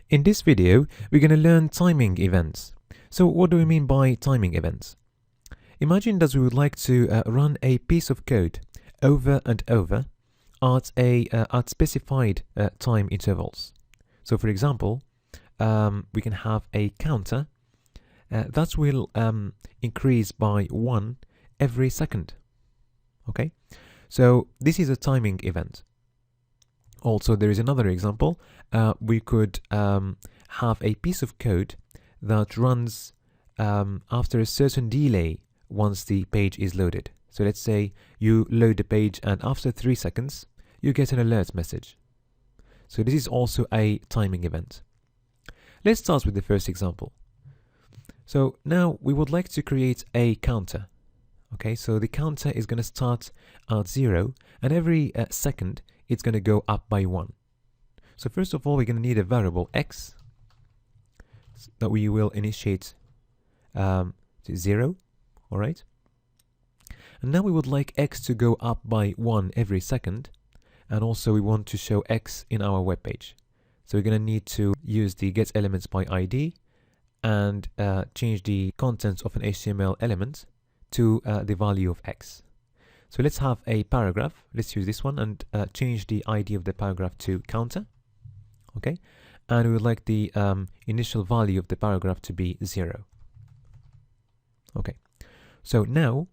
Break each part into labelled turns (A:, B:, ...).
A: In this video, we're going to learn timing events. So what do we mean by timing events? Imagine that we would like to run a piece of code over and over at specified time intervals. So for example, we can have a counter that will increase by 1 every second. Okay, so this is a timing event. Also, there is another example. We could have a piece of code that runs after a certain delay once the page is loaded. So let's say you load the page and after 3 seconds, you get an alert message. So this is also a timing event. Let's start with the first example. So now we would like to create a counter. Okay, so the counter is going to start at 0 and every second it's going to go up by 1. So first of all, we're going to need a variable x that we will initiate to 0, all right? And now we would like x to go up by 1 every second, and also we want to show x in our web page. So we're going to need to use the getElementsById and change the contents of an HTML element to the value of x. So let's have a paragraph. Let's use this one and change the ID of the paragraph to counter. Okay, and we would like the initial value of the paragraph to be 0. Okay, so now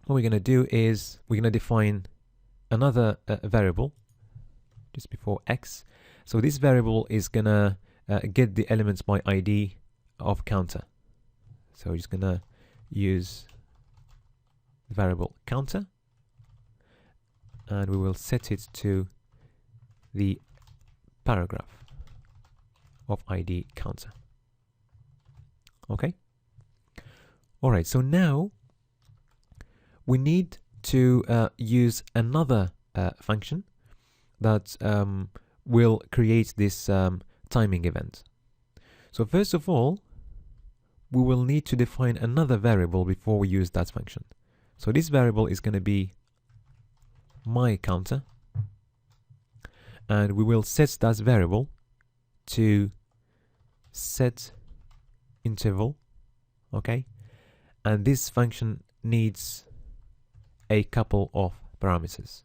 A: what we're going to do is we're going to define another variable just before x. So this variable is going to get the elements by ID of counter. So we're just going to use variable counter and we will set it to the paragraph of ID counter. Okay, all right, so now we need to use another function that will create this timing event. So first of all, we will need to define another variable before we use that function. So this variable is going to be myCounter, and we will set that variable to SeTinterval, okay? And this function needs a couple of parameters.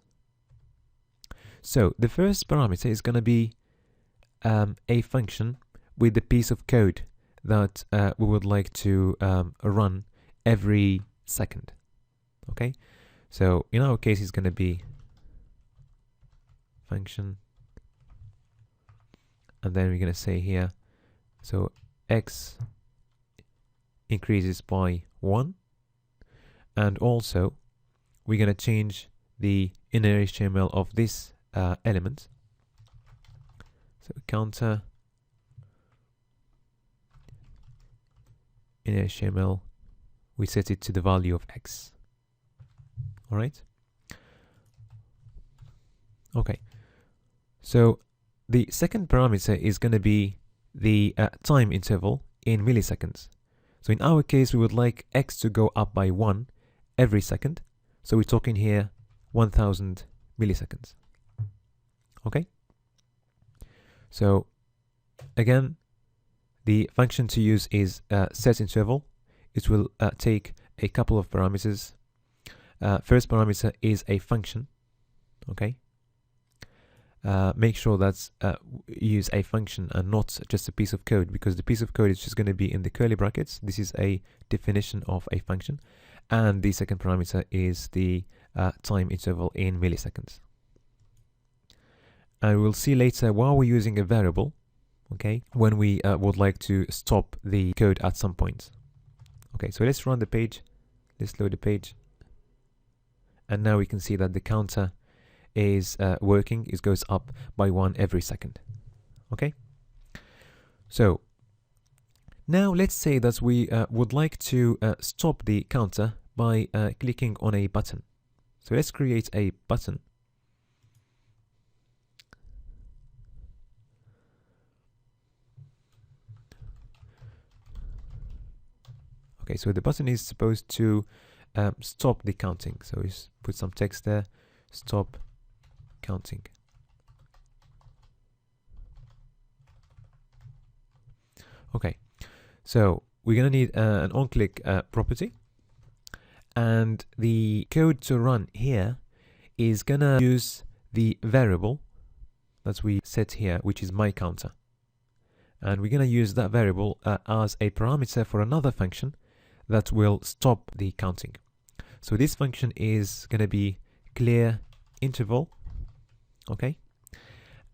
A: So the first parameter is going to be a function with the piece of code that we would like to run every second. Okay, so in our case, it's going to be function, and then we're going to say here, so x increases by 1, and also we're going to change the inner HTML of this element. So counter inner HTML, we set it to the value of x. All right. Okay. So the second parameter is going to be the time interval in milliseconds. So in our case, we would like x to go up by 1 every second. So we're talking here 1000 milliseconds. Okay. So again, the function to use is SeTinterval. It will take a couple of parameters. First parameter is a function. Okay. Make sure that use a function and not just a piece of code, because the piece of code is just going to be in the curly brackets. This is a definition of a function. And the second parameter is the time interval in milliseconds. And we'll see later why we're using a variable, okay, when we would like to stop the code at some point. Okay, so let's run the page. Let's load the page. And now we can see that the counter is working. It goes up by 1 every second. Okay, so now let's say that we would like to stop the counter by clicking on a button. So let's create a button. Okay, so the button is supposed to stop the counting. So we put some text there, stop counting. Okay, so we're gonna need an onClick property, and the code to run here is gonna use the variable that we set here, which is myCounter, and we're gonna use that variable as a parameter for another function that will stop the counting. So this function is gonna be clear interval, okay,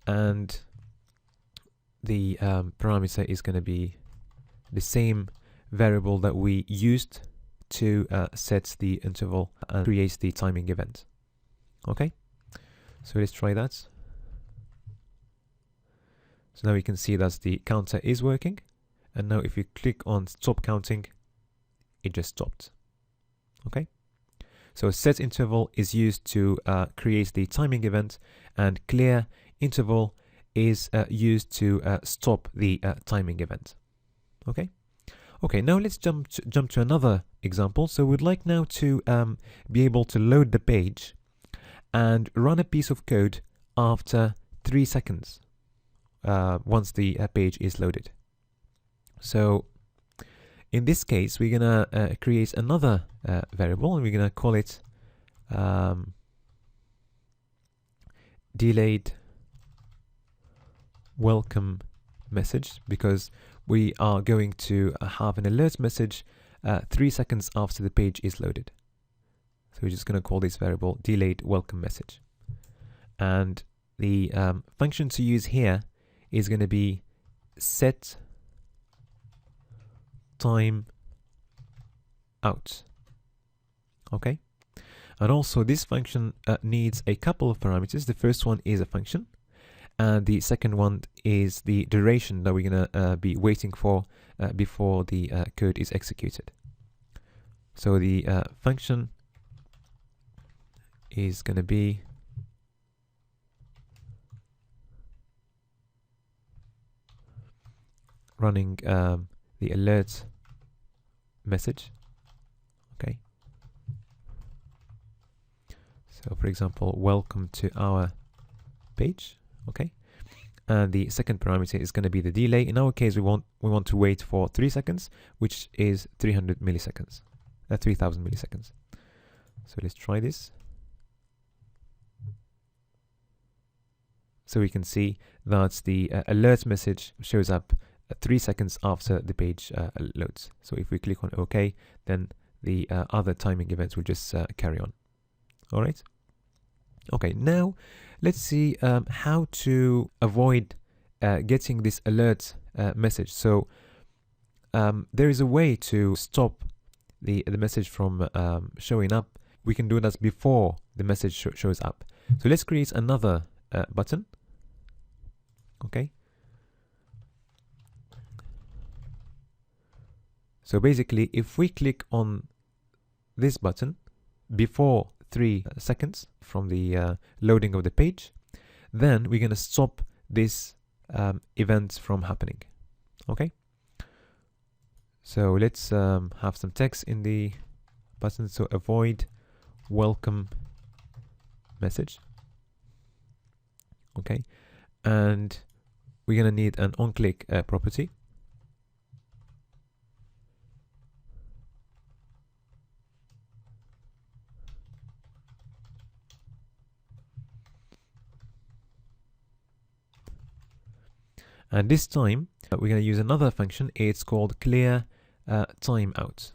A: and the parameter is going to be the same variable that we used to set the interval and create the timing event. Okay, so let's try that. So now we can see that the counter is working, and now if you click on stop counting, it just stopped. Okay, so set interval is used to create the timing event, and clear interval is used to stop the timing event. Okay. Okay, now let's jump to another example. So we'd like now to be able to load the page and run a piece of code after 3 seconds once the page is loaded. So in this case, we're gonna create another variable, and we're gonna call it delayed welcome message, because we are going to have an alert message 3 seconds after the page is loaded. So we're just going to call this variable delayed welcome message, and the function to use here is going to be SeTimeout. Okay, and also this function needs a couple of parameters. The first one is a function, and the second one is the duration that we're going to be waiting for before the code is executed. So the function is going to be running the alert message. Okay. So for example, welcome to our page. Okay, and the second parameter is going to be the delay. In our case, we want to wait for 3 seconds, which is 300 milliseconds, 3000 milliseconds. So let's try this. So we can see that the alert message shows up 3 seconds after the page loads. So if we click on OK, then the other timing events will just carry on. All right. Okay, now let's see how to avoid getting this alert message. So there is a way to stop the message from showing up. We can do that before the message shows up. So let's create another button. Okay. So basically, if we click on this button before 3 seconds from the loading of the page, then we're going to stop this event from happening. Okay, so let's have some text in the button. So avoid welcome message. Okay, and we're going to need an onClick property. And this time we're going to use another function. It's called clear timeout.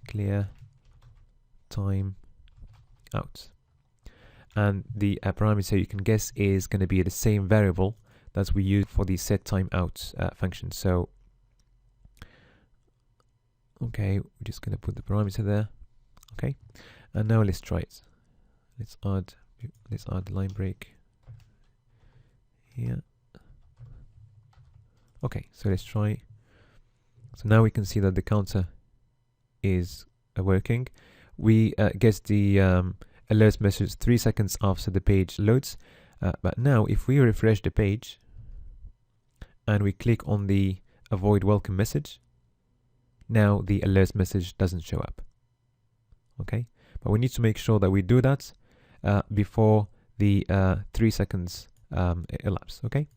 A: Clear timeout. And the parameter, you can guess, is going to be the same variable that we use for the SeTimeout function. So, okay, we're just going to put the parameter there. Okay, and now let's try it. Let's add the line break here. Okay, so let's try. So now we can see that the counter is working. We get the alert message 3 seconds after the page loads. But now if we refresh the page and we click on the avoid welcome message, now the alert message doesn't show up. Okay, but we need to make sure that we do that before the 3 seconds elapse. Okay.